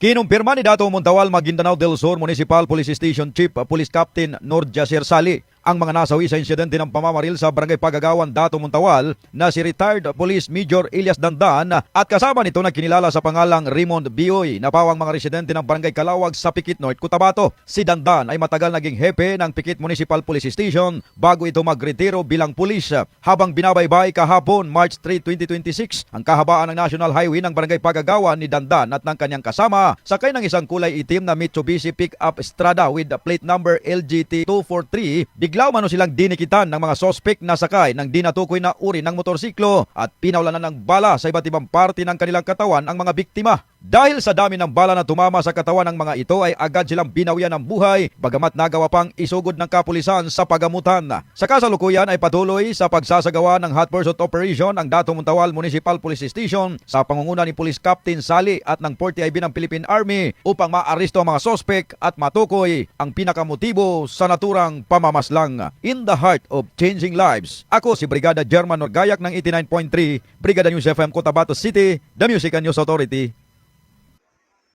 Kinumpirma ni Dato Montawal Maguindanao del Sur Municipal Police Station Chief Police Captain Nordja Sali ang mga nasawi sa insidente ng pamamaril sa Barangay Pagagawan Dato Montawal na si retired Police Major Elias Dandan at kasama nito na kinilala sa pangalang Raymond Bioy na pawang mga residente ng Barangay Kalawag sa Pikit North, Cotabato. Si Dandan ay matagal naging hepe ng Pikit Municipal Police Station bago ito magretiro bilang pulis. Habang binabaybay kahapon March 3, 2026 ang kahabaan ng National Highway ng Barangay Pagagawan ni Dandan at ng kanyang kasama sakay ng isang kulay itim na Mitsubishi Pickup Strada with plate number LGT 243. Biglaw mano silang dinikitan ng mga sospek na sakay ng dinatukoy na uri ng motorsiklo at pinawlanan ng bala sa iba't ibang parte ng kanilang katawan ang mga biktima. Dahil sa dami ng bala na tumama sa katawan ng mga ito ay agad silang binawyan ng buhay bagamat nagawa pang isugod ng kapulisan sa pagamutan. Sa kasalukuyan ay patuloy sa pagsasagawa ng hot pursuit operation ang Dato Montawal Municipal Police Station sa pangunguna ni Police Captain Sali at ng 40IB ng Philippine Army upang maaresto ang mga sospek at matukoy ang pinakamotibo sa naturang pamamaslang. In the heart of changing lives, ako si Brigada German Norgayak ng 89.3 Brigada News FM Cotabato City, The Music and News Authority.